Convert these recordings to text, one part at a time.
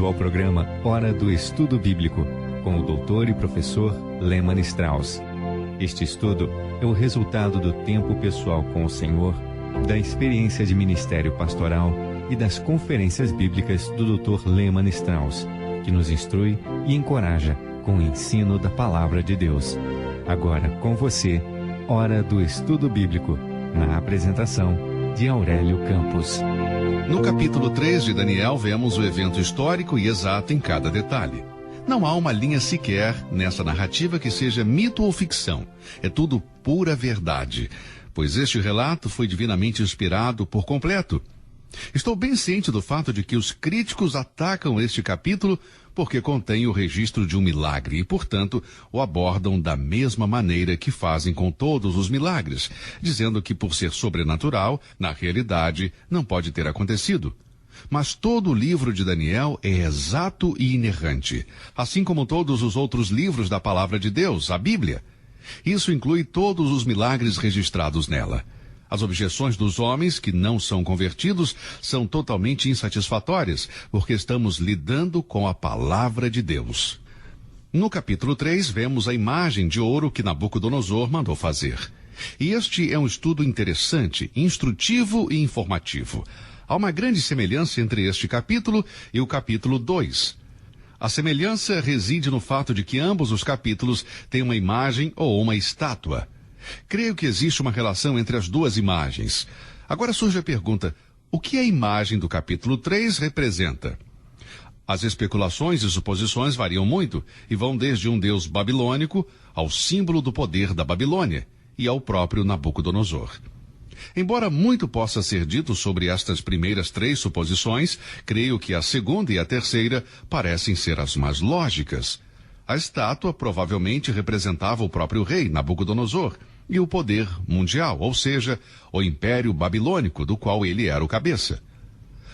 Bem-vindo ao programa Hora do Estudo Bíblico, com o doutor e professor Lehmann Strauss. Este estudo é o resultado do tempo pessoal com o Senhor, da experiência de ministério pastoral e das conferências bíblicas do Dr. Lehmann Strauss, que nos instrui e encoraja com o ensino da Palavra de Deus. Agora com você, Hora do Estudo Bíblico, na apresentação de Aurélio Campos. No capítulo 3 de Daniel, vemos o evento histórico e exato em cada detalhe. Não há uma linha sequer nessa narrativa que seja mito ou ficção. É tudo pura verdade, pois este relato foi divinamente inspirado por completo. Estou bem ciente do fato de que os críticos atacam este capítulo porque contém o registro de um milagre e, portanto, o abordam da mesma maneira que fazem com todos os milagres, dizendo que, por ser sobrenatural, na realidade, não pode ter acontecido. Mas todo o livro de Daniel é exato e inerrante, assim como todos os outros livros da Palavra de Deus, a Bíblia. Isso inclui todos os milagres registrados nela. As objeções dos homens que não são convertidos são totalmente insatisfatórias, porque estamos lidando com a Palavra de Deus. No capítulo 3, vemos a imagem de ouro que Nabucodonosor mandou fazer. E este é um estudo interessante, instrutivo e informativo. Há uma grande semelhança entre este capítulo e o capítulo 2. A semelhança reside no fato de que ambos os capítulos têm uma imagem ou uma estátua. Creio que existe uma relação entre as duas imagens. Agora surge a pergunta: o que a imagem do capítulo 3 representa? As especulações e suposições variam muito e vão desde um deus babilônico ao símbolo do poder da Babilônia e ao próprio Nabucodonosor. Embora muito possa ser dito sobre estas primeiras 3 suposições, creio que a segunda e a terceira parecem ser as mais lógicas. A estátua provavelmente representava o próprio rei Nabucodonosor e o poder mundial, ou seja, o Império Babilônico, do qual ele era o cabeça.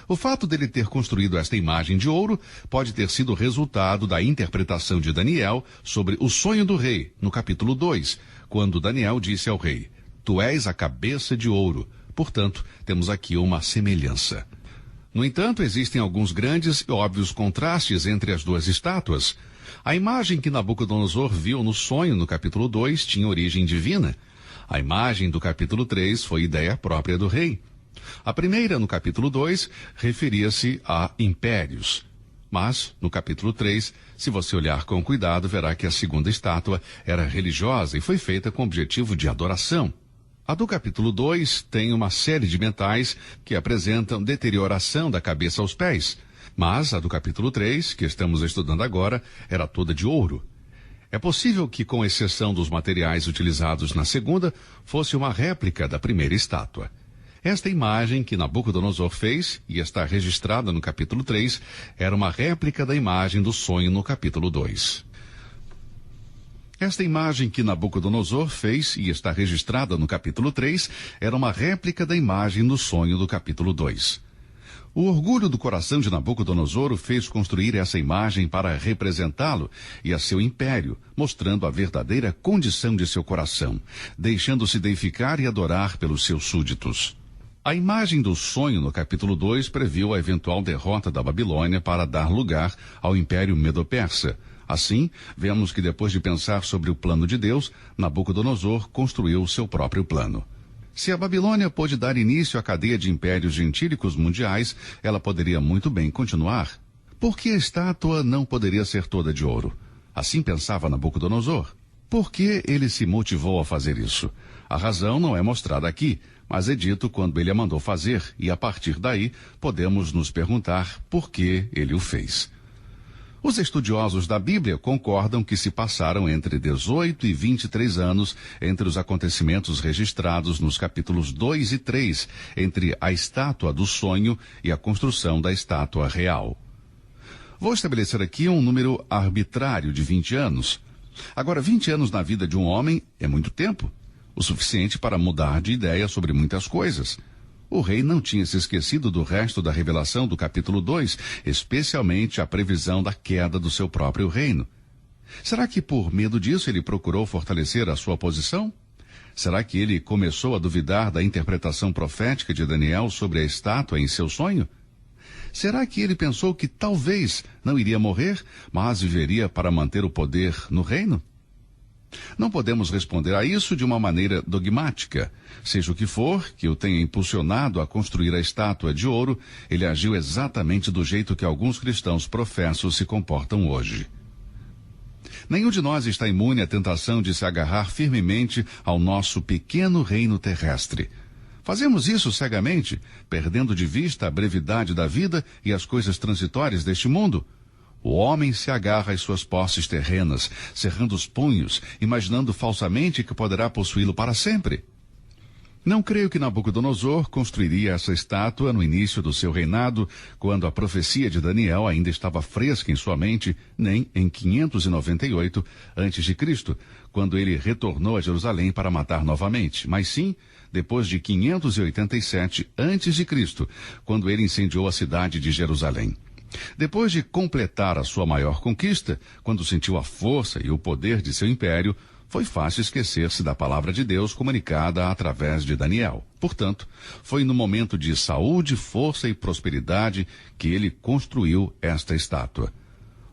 O fato dele ter construído esta imagem de ouro pode ter sido resultado da interpretação de Daniel sobre o sonho do rei, no capítulo 2, quando Daniel disse ao rei: "Tu és a cabeça de ouro". Portanto, temos aqui uma semelhança. No entanto, existem alguns grandes e óbvios contrastes entre as duas estátuas. A imagem que Nabucodonosor viu no sonho no capítulo 2 tinha origem divina. A imagem do capítulo 3 foi ideia própria do rei. A primeira, no capítulo 2, referia-se a impérios. Mas, no capítulo 3, se você olhar com cuidado, verá que a segunda estátua era religiosa e foi feita com o objetivo de adoração. A do capítulo 2 tem uma série de metais que apresentam deterioração da cabeça aos pés. Mas a do capítulo 3, que estamos estudando agora, era toda de ouro. É possível que, com exceção dos materiais utilizados na segunda, fosse uma réplica da primeira estátua. Esta imagem que Nabucodonosor fez, e está registrada no capítulo 3, era uma réplica da imagem do sonho no capítulo 2. Esta imagem que Nabucodonosor fez, e está registrada no capítulo 3, era uma réplica da imagem do sonho do capítulo 2. O orgulho do coração de Nabucodonosor o fez construir essa imagem para representá-lo e a seu império, mostrando a verdadeira condição de seu coração, deixando-se deificar e adorar pelos seus súditos. A imagem do sonho no capítulo 2 previu a eventual derrota da Babilônia para dar lugar ao Império Medo-Persa. Assim, vemos que depois de pensar sobre o plano de Deus, Nabucodonosor construiu seu próprio plano. Se a Babilônia pôde dar início à cadeia de impérios gentílicos mundiais, ela poderia muito bem continuar. Por que a estátua não poderia ser toda de ouro? Assim pensava Nabucodonosor. Por que ele se motivou a fazer isso? A razão não é mostrada aqui, mas é dito quando ele a mandou fazer, e a partir daí podemos nos perguntar por que ele o fez. Os estudiosos da Bíblia concordam que se passaram entre 18 e 23 anos entre os acontecimentos registrados nos capítulos 2 e 3, entre a estátua do sonho e a construção da estátua real. Vou estabelecer aqui um número arbitrário de 20 anos. Agora, 20 anos na vida de um homem é muito tempo, o suficiente para mudar de ideia sobre muitas coisas. O rei não tinha se esquecido do resto da revelação do capítulo 2, especialmente a previsão da queda do seu próprio reino. Será que por medo disso ele procurou fortalecer a sua posição? Será que ele começou a duvidar da interpretação profética de Daniel sobre a estátua em seu sonho? Será que ele pensou que talvez não iria morrer, mas viveria para manter o poder no reino? Não podemos responder a isso de uma maneira dogmática. Seja o que for que o tenha impulsionado a construir a estátua de ouro, ele agiu exatamente do jeito que alguns cristãos professos se comportam hoje. Nenhum de nós está imune à tentação de se agarrar firmemente ao nosso pequeno reino terrestre. Fazemos isso cegamente, perdendo de vista a brevidade da vida e as coisas transitórias deste mundo. O homem se agarra às suas posses terrenas, cerrando os punhos, imaginando falsamente que poderá possuí-lo para sempre. Não creio que Nabucodonosor construiria essa estátua no início do seu reinado, quando a profecia de Daniel ainda estava fresca em sua mente, nem em 598 a.C., quando ele retornou a Jerusalém para matar novamente, mas sim depois de 587 a.C., quando ele incendiou a cidade de Jerusalém. Depois de completar a sua maior conquista, quando sentiu a força e o poder de seu império, foi fácil esquecer-se da palavra de Deus comunicada através de Daniel. Portanto, foi no momento de saúde, força e prosperidade que ele construiu esta estátua.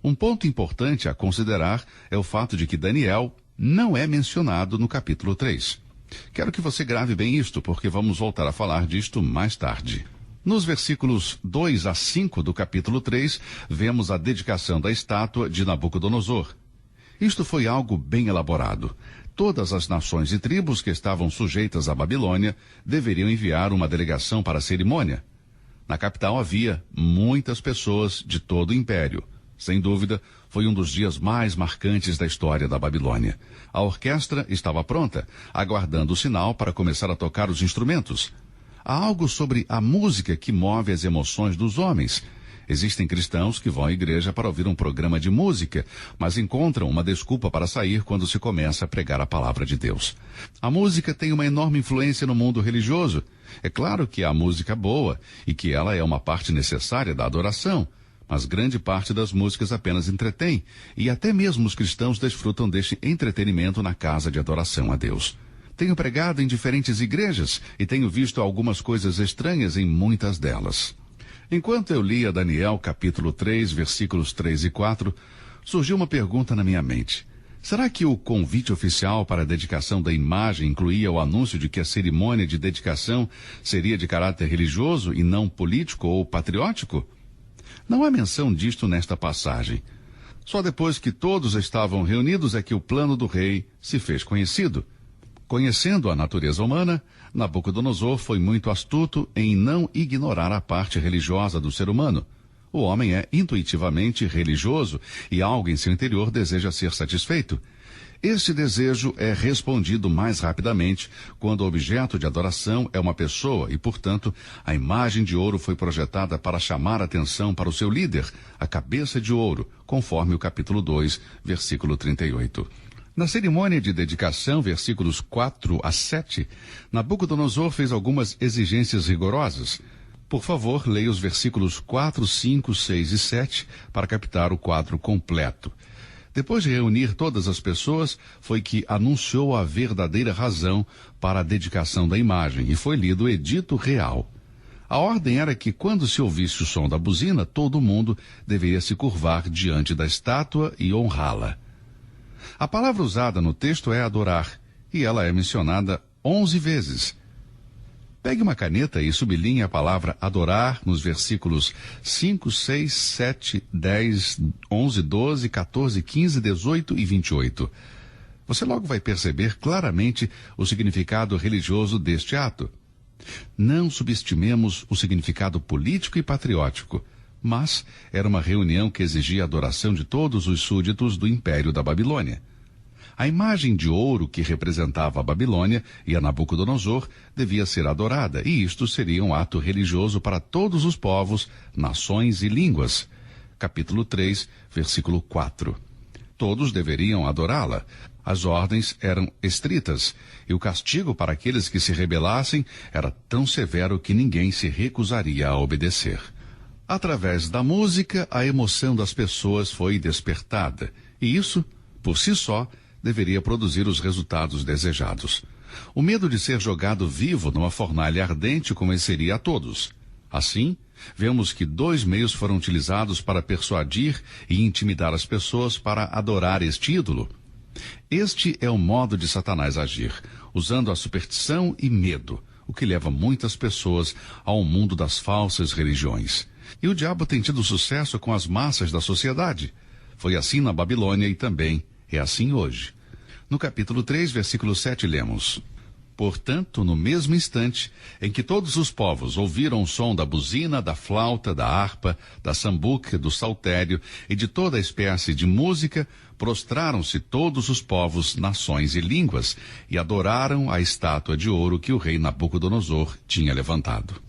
Um ponto importante a considerar é o fato de que Daniel não é mencionado no capítulo 3. Quero que você grave bem isto, porque vamos voltar a falar disto mais tarde. Nos versículos 2 a 5 do capítulo 3, vemos a dedicação da estátua de Nabucodonosor. Isto foi algo bem elaborado. Todas as nações e tribos que estavam sujeitas à Babilônia deveriam enviar uma delegação para a cerimônia. Na capital havia muitas pessoas de todo o império. Sem dúvida, foi um dos dias mais marcantes da história da Babilônia. A orquestra estava pronta, aguardando o sinal para começar a tocar os instrumentos. Há algo sobre a música que move as emoções dos homens. Existem cristãos que vão à igreja para ouvir um programa de música, mas encontram uma desculpa para sair quando se começa a pregar a palavra de Deus. A música tem uma enorme influência no mundo religioso. É claro que há música boa e que ela é uma parte necessária da adoração, mas grande parte das músicas apenas entretém, e até mesmo os cristãos desfrutam deste entretenimento na casa de adoração a Deus. Tenho pregado em diferentes igrejas e tenho visto algumas coisas estranhas em muitas delas. Enquanto eu lia Daniel capítulo 3, versículos 3 e 4, surgiu uma pergunta na minha mente. Será que o convite oficial para a dedicação da imagem incluía o anúncio de que a cerimônia de dedicação seria de caráter religioso e não político ou patriótico? Não há menção disto nesta passagem. Só depois que todos estavam reunidos é que o plano do rei se fez conhecido. Conhecendo a natureza humana, Nabucodonosor foi muito astuto em não ignorar a parte religiosa do ser humano. O homem é intuitivamente religioso e algo em seu interior deseja ser satisfeito. Este desejo é respondido mais rapidamente quando o objeto de adoração é uma pessoa e, portanto, a imagem de ouro foi projetada para chamar a atenção para o seu líder, a cabeça de ouro, conforme o capítulo 2, versículo 38. Na cerimônia de dedicação, versículos 4 a 7, Nabucodonosor fez algumas exigências rigorosas. Por favor, leia os versículos 4, 5, 6 e 7 para captar o quadro completo. Depois de reunir todas as pessoas, foi que anunciou a verdadeira razão para a dedicação da imagem e foi lido o edito real. A ordem era que, quando se ouvisse o som da buzina, todo mundo deveria se curvar diante da estátua e honrá-la. A palavra usada no texto é adorar, e ela é mencionada 11 vezes. Pegue uma caneta e sublinhe a palavra adorar nos versículos 5, 6, 7, 10, 11, 12, 14, 15, 18 e 28. Você logo vai perceber claramente o significado religioso deste ato. Não subestimemos o significado político e patriótico, mas era uma reunião que exigia a adoração de todos os súditos do Império da Babilônia. A imagem de ouro que representava a Babilônia e a Nabucodonosor devia ser adorada, e isto seria um ato religioso para todos os povos, nações e línguas. Capítulo 3, versículo 4. Todos deveriam adorá-la. As ordens eram estritas, e o castigo para aqueles que se rebelassem era tão severo que ninguém se recusaria a obedecer. Através da música, a emoção das pessoas foi despertada, e isso, por si só, deveria produzir os resultados desejados. O medo de ser jogado vivo numa fornalha ardente convenceria a todos. Assim, Vemos que 2 meios foram utilizados para persuadir e intimidar as pessoas para adorar este ídolo. Este é o modo de Satanás agir, usando a superstição e medo, o que leva muitas pessoas ao mundo das falsas religiões. E o diabo tem tido sucesso com as massas da sociedade. Foi assim na Babilônia e também é assim hoje. No capítulo 3, versículo 7, lemos: Portanto, no mesmo instante em que todos os povos ouviram o som da buzina, da flauta, da harpa, da sambuca, do saltério e de toda espécie de música, prostraram-se todos os povos, nações e línguas, e adoraram a estátua de ouro que o rei Nabucodonosor tinha levantado.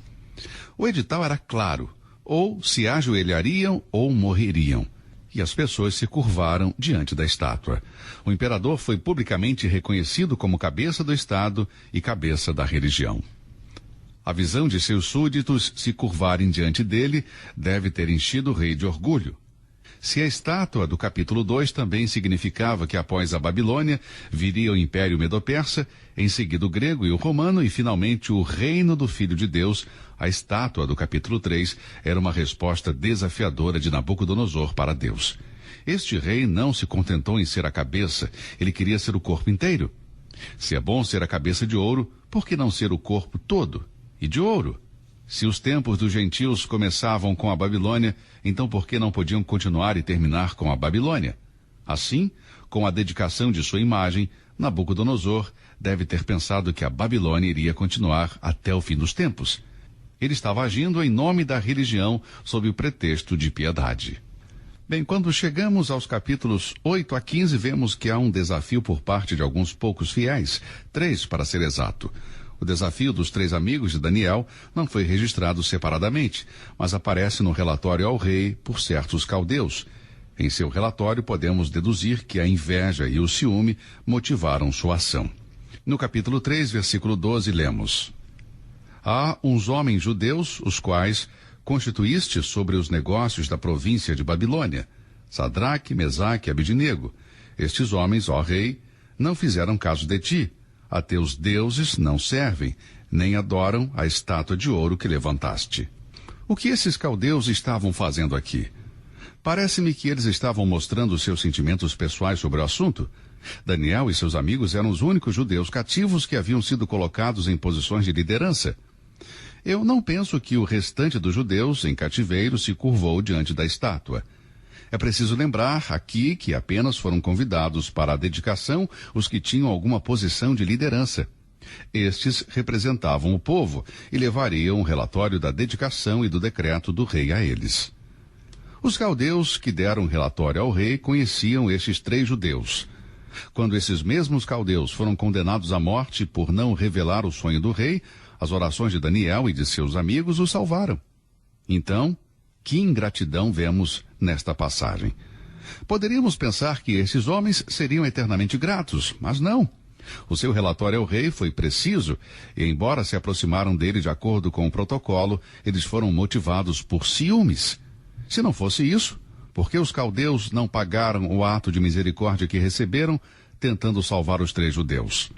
O edital era claro: ou se ajoelhariam ou morreriam. E as pessoas se curvaram diante da estátua. O imperador foi publicamente reconhecido como cabeça do Estado e cabeça da religião. A visão de seus súditos se curvarem diante dele deve ter enchido o rei de orgulho. Se a estátua do capítulo 2 também significava que após a Babilônia viria o Império Medo-Persa, em seguida o grego e o romano e finalmente o reino do Filho de Deus, a estátua do capítulo 3 era uma resposta desafiadora de Nabucodonosor para Deus. Este rei não se contentou em ser a cabeça, ele queria ser o corpo inteiro. Se é bom ser a cabeça de ouro, por que não ser o corpo todo e de ouro? Se os tempos dos gentios começavam com a Babilônia, então por que não podiam continuar e terminar com a Babilônia? Assim, com a dedicação de sua imagem, Nabucodonosor deve ter pensado que a Babilônia iria continuar até o fim dos tempos. Ele estava agindo em nome da religião sob o pretexto de piedade. Bem, quando chegamos aos capítulos 8 a 15, vemos que há um desafio por parte de alguns poucos fiéis, 3 para ser exato. O desafio dos 3 amigos de Daniel não foi registrado separadamente, mas aparece no relatório ao rei por certos caldeus. Em seu relatório, podemos deduzir que a inveja e o ciúme motivaram sua ação. No capítulo 3, versículo 12, lemos: Há uns homens judeus, os quais constituíste sobre os negócios da província de Babilônia, Sadraque, Mesaque e Abidnego. Estes homens, ó rei, não fizeram caso de ti. A teus deuses não servem, nem adoram a estátua de ouro que levantaste. O que esses caldeus estavam fazendo aqui? Parece-me que eles estavam mostrando seus sentimentos pessoais sobre o assunto. Daniel e seus amigos eram os únicos judeus cativos que haviam sido colocados em posições de liderança. Eu não penso que o restante dos judeus em cativeiro se curvou diante da estátua. É preciso lembrar aqui que apenas foram convidados para a dedicação os que tinham alguma posição de liderança. Estes representavam o povo e levariam o relatório da dedicação e do decreto do rei a eles. Os caldeus que deram relatório ao rei conheciam estes 3 judeus. Quando esses mesmos caldeus foram condenados à morte por não revelar o sonho do rei, as orações de Daniel e de seus amigos os salvaram. Então, que ingratidão vemos nesta passagem. Poderíamos pensar que esses homens seriam eternamente gratos, mas não. O seu relatório ao rei foi preciso e, embora se aproximaram dele de acordo com o protocolo, eles foram motivados por ciúmes. Se não fosse isso, por que os caldeus não pagaram o ato de misericórdia que receberam, tentando salvar os 3 judeus?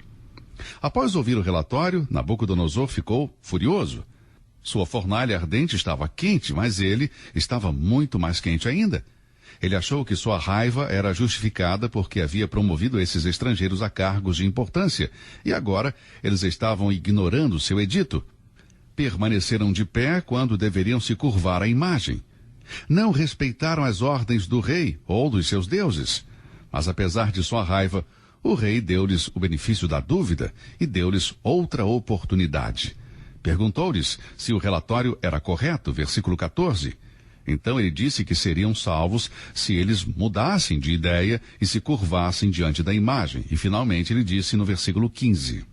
Após ouvir o relatório, Nabucodonosor ficou furioso. Sua fornalha ardente estava quente, mas ele estava muito mais quente ainda. Ele achou que sua raiva era justificada porque havia promovido esses estrangeiros a cargos de importância, e agora eles estavam ignorando seu edito. Permaneceram de pé quando deveriam se curvar à imagem. Não respeitaram as ordens do rei ou dos seus deuses. Mas apesar de sua raiva, o rei deu-lhes o benefício da dúvida e deu-lhes outra oportunidade. Perguntou-lhes se o relatório era correto, versículo 14. Então ele disse que seriam salvos se eles mudassem de ideia e se curvassem diante da imagem. E finalmente ele disse no versículo 15: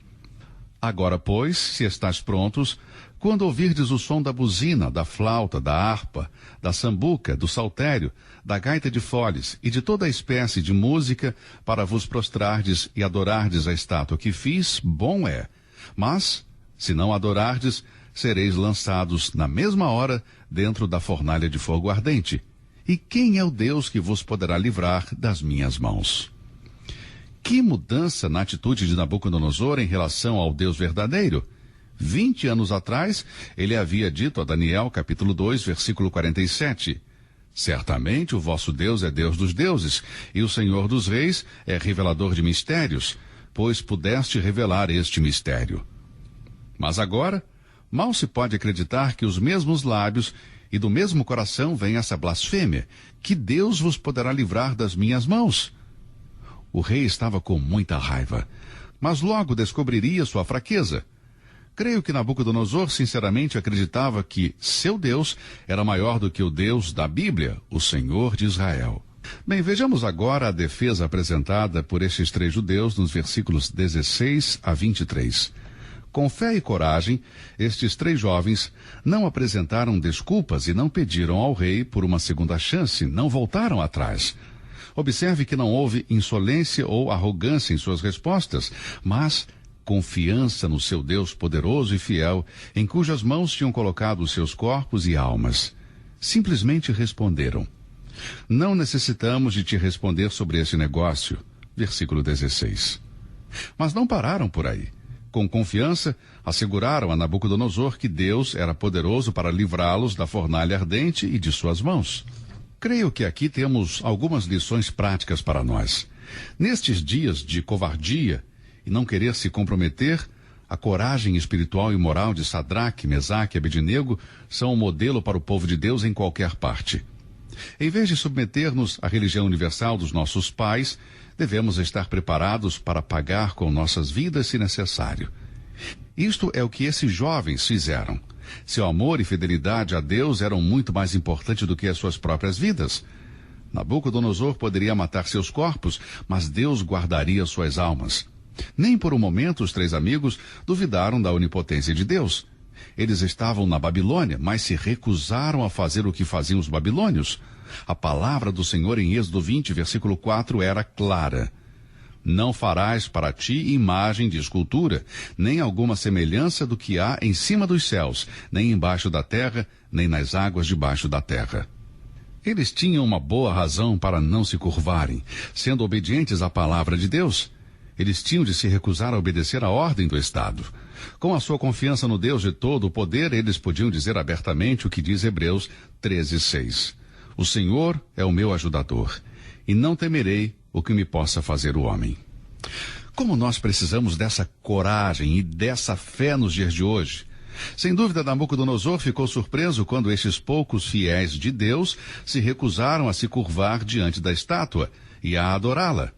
Agora, pois, se estáis prontos, quando ouvirdes o som da buzina, da flauta, da harpa, da sambuca, do saltério, da gaita de foles e de toda a espécie de música, para vos prostrardes e adorardes a estátua que fiz, bom é. Mas, se não adorardes, sereis lançados na mesma hora dentro da fornalha de fogo ardente. E quem é o Deus que vos poderá livrar das minhas mãos? Que mudança na atitude de Nabucodonosor em relação ao Deus verdadeiro! 20 anos atrás, ele havia dito a Daniel, capítulo 2, versículo 47, certamente o vosso Deus é Deus dos deuses, e o Senhor dos reis é revelador de mistérios, pois pudeste revelar este mistério. Mas agora, mal se pode acreditar que os mesmos lábios e do mesmo coração vem essa blasfêmia, que Deus vos poderá livrar das minhas mãos. O rei estava com muita raiva, mas logo descobriria sua fraqueza. Creio que Nabucodonosor sinceramente acreditava que seu Deus era maior do que o Deus da Bíblia, o Senhor de Israel. Bem, vejamos agora a defesa apresentada por estes 3 judeus nos versículos 16 a 23. Com fé e coragem, estes 3 jovens não apresentaram desculpas e não pediram ao rei por uma segunda chance, não voltaram atrás. Observe que não houve insolência ou arrogância em suas respostas, mas confiança no seu Deus poderoso e fiel, em cujas mãos tinham colocado os seus corpos e almas. Simplesmente responderam: não necessitamos de te responder sobre esse negócio. Versículo 16. Mas não pararam por aí. Com confiança, asseguraram a Nabucodonosor que Deus era poderoso para livrá-los da fornalha ardente e de suas mãos. Creio que aqui temos algumas lições práticas para nós. Nestes dias de covardia e não querer se comprometer, a coragem espiritual e moral de Sadraque, Mesaque e Abednego são um modelo para o povo de Deus em qualquer parte. Em vez de submeter-nos à religião universal dos nossos pais, devemos estar preparados para pagar com nossas vidas se necessário. Isto é o que esses jovens fizeram. Seu amor e fidelidade a Deus eram muito mais importantes do que as suas próprias vidas. Nabucodonosor poderia matar seus corpos, mas Deus guardaria suas almas. Nem por um momento os 3 amigos duvidaram da onipotência de Deus. Eles estavam na Babilônia, mas se recusaram a fazer o que faziam os babilônios. A palavra do Senhor em Êxodo 20, versículo 4, era clara. Não farás para ti imagem de escultura, nem alguma semelhança do que há em cima dos céus, nem embaixo da terra, nem nas águas debaixo da terra. Eles tinham uma boa razão para não se curvarem, sendo obedientes à palavra de Deus. Eles tinham de se recusar a obedecer à ordem do Estado. Com a sua confiança no Deus de todo o poder, eles podiam dizer abertamente o que diz Hebreus 13:6. O Senhor é o meu ajudador, e não temerei o que me possa fazer o homem. Como nós precisamos dessa coragem e dessa fé nos dias de hoje. Sem dúvida, Nabucodonosor ficou surpreso quando estes poucos fiéis de Deus se recusaram a se curvar diante da estátua e a adorá-la.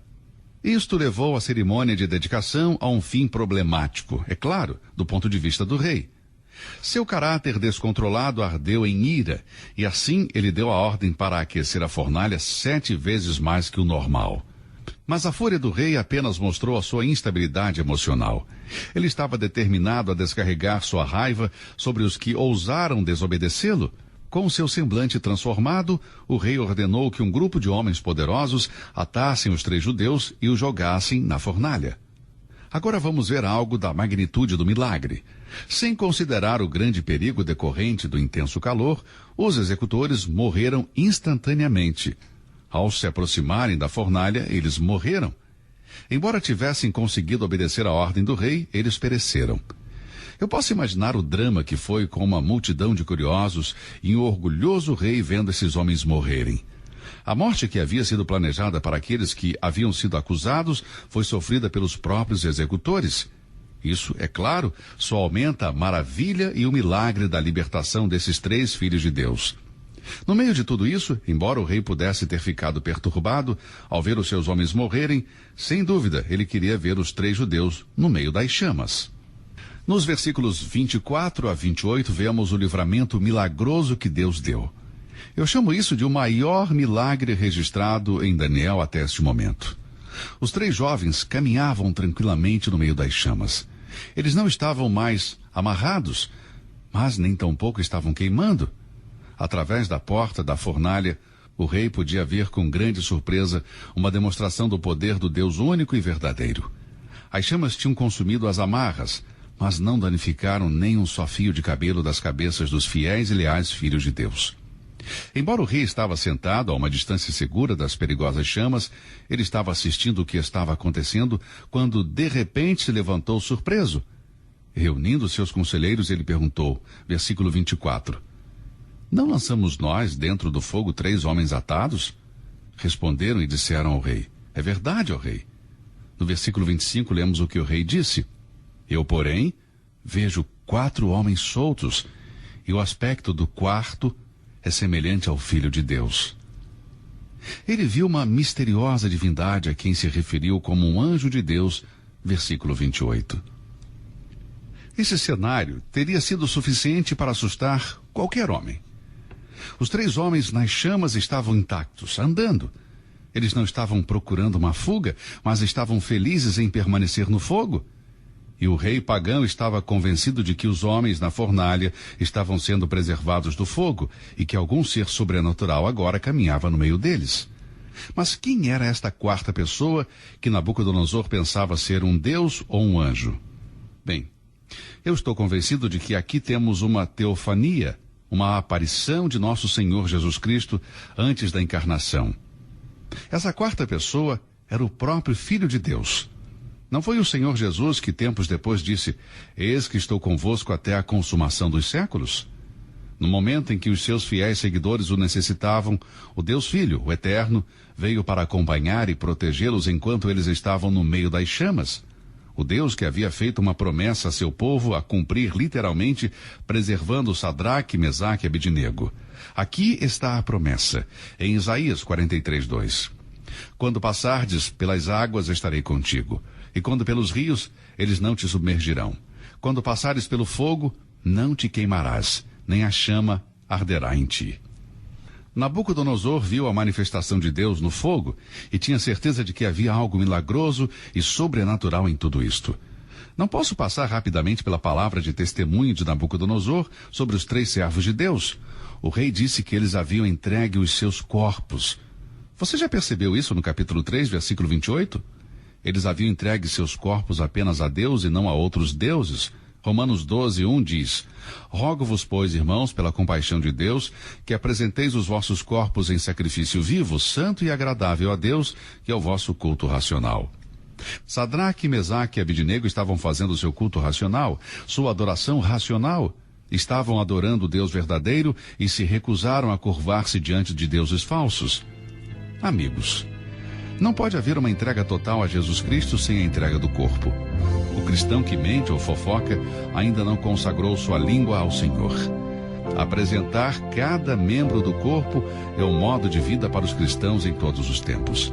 Isto levou a cerimônia de dedicação a um fim problemático, é claro, do ponto de vista do rei. Seu caráter descontrolado ardeu em ira, e assim ele deu a ordem para aquecer a fornalha 7 vezes mais que o normal. Mas a fúria do rei apenas mostrou a sua instabilidade emocional. Ele estava determinado a descarregar sua raiva sobre os que ousaram desobedecê-lo. Com seu semblante transformado, o rei ordenou que um grupo de homens poderosos atassem os 3 judeus e os jogassem na fornalha. Agora vamos ver algo da magnitude do milagre. Sem considerar o grande perigo decorrente do intenso calor, os executores morreram instantaneamente. Ao se aproximarem da fornalha, eles morreram. Embora tivessem conseguido obedecer à ordem do rei, eles pereceram. Eu posso imaginar o drama que foi com uma multidão de curiosos e um orgulhoso rei vendo esses homens morrerem. A morte que havia sido planejada para aqueles que haviam sido acusados foi sofrida pelos próprios executores. Isso, é claro, só aumenta a maravilha e o milagre da libertação desses 3 filhos de Deus. No meio de tudo isso, embora o rei pudesse ter ficado perturbado ao ver os seus homens morrerem, sem dúvida ele queria ver os 3 judeus no meio das chamas. Nos versículos 24 a 28, vemos o livramento milagroso que Deus deu. Eu chamo isso de o maior milagre registrado em Daniel até este momento. Os 3 jovens caminhavam tranquilamente no meio das chamas. Eles não estavam mais amarrados, mas nem tampouco estavam queimando. Através da porta da fornalha, o rei podia ver com grande surpresa uma demonstração do poder do Deus único e verdadeiro. As chamas tinham consumido as amarras, mas não danificaram nem um só fio de cabelo das cabeças dos fiéis e leais filhos de Deus. Embora o rei estava sentado a uma distância segura das perigosas chamas, ele estava assistindo o que estava acontecendo quando de repente se levantou surpreso. Reunindo seus conselheiros, ele perguntou, versículo 24, não lançamos nós dentro do fogo 3 homens atados? Responderam e disseram ao rei, é verdade, ó rei. No versículo 25, lemos o que o rei disse. Eu, porém, vejo 4 homens soltos, e o aspecto do quarto é semelhante ao Filho de Deus. Ele viu uma misteriosa divindade a quem se referiu como um anjo de Deus, versículo 28. Esse cenário teria sido suficiente para assustar qualquer homem. Os 3 homens nas chamas estavam intactos, andando. Eles não estavam procurando uma fuga, mas estavam felizes em permanecer no fogo. E o rei pagão estava convencido de que os homens na fornalha estavam sendo preservados do fogo e que algum ser sobrenatural agora caminhava no meio deles. Mas quem era esta 4ª pessoa que Nabucodonosor pensava ser um deus ou um anjo? Bem, eu estou convencido de que aqui temos uma teofania, uma aparição de nosso Senhor Jesus Cristo antes da encarnação. Essa 4ª pessoa era o próprio Filho de Deus. Não foi o Senhor Jesus que tempos depois disse, eis que estou convosco até a consumação dos séculos? No momento em que os seus fiéis seguidores o necessitavam, o Deus Filho, o Eterno, veio para acompanhar e protegê-los enquanto eles estavam no meio das chamas. O Deus que havia feito uma promessa a seu povo a cumprir literalmente, preservando Sadraque, Mesaque e Abednego. Aqui está a promessa, em Isaías 43:2. Quando passardes pelas águas, estarei contigo. E quando pelos rios, eles não te submergirão. Quando passares pelo fogo, não te queimarás, nem a chama arderá em ti. Nabucodonosor viu a manifestação de Deus no fogo e tinha certeza de que havia algo milagroso e sobrenatural em tudo isto. Não posso passar rapidamente pela palavra de testemunho de Nabucodonosor sobre os 3 servos de Deus. O rei disse que eles haviam entregue os seus corpos. Você já percebeu isso no capítulo 3, versículo 28? Eles haviam entregue seus corpos apenas a Deus e não a outros deuses. Romanos 12:1 diz, rogo-vos, pois, irmãos, pela compaixão de Deus, que apresenteis os vossos corpos em sacrifício vivo, santo e agradável a Deus, que é o vosso culto racional. Sadraque, Mesaque e Abednego estavam fazendo seu culto racional, sua adoração racional. Estavam adorando o Deus verdadeiro e se recusaram a curvar-se diante de deuses falsos. Amigos, não pode haver uma entrega total a Jesus Cristo sem a entrega do corpo. O cristão que mente ou fofoca ainda não consagrou sua língua ao Senhor. Apresentar cada membro do corpo é um modo de vida para os cristãos em todos os tempos.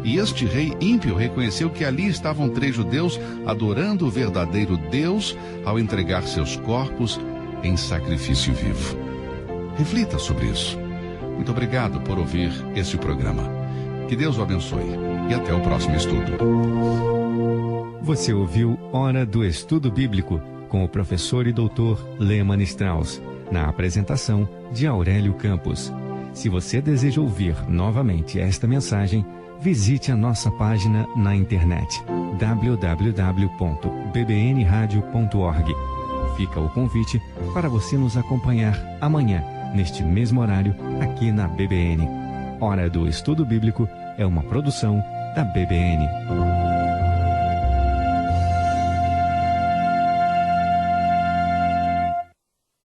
E este rei ímpio reconheceu que ali estavam 3 judeus adorando o verdadeiro Deus ao entregar seus corpos em sacrifício vivo. Reflita sobre isso. Muito obrigado por ouvir este programa. Que Deus o abençoe e até o próximo estudo. Você ouviu Hora do Estudo Bíblico com o professor e doutor Leman Strauss, na apresentação de Aurélio Campos. Se você deseja ouvir novamente esta mensagem, visite a nossa página na internet www.bbnradio.org. Fica o convite para você nos acompanhar amanhã, neste mesmo horário, aqui na BBN. Hora do Estudo Bíblico é uma produção da BBN.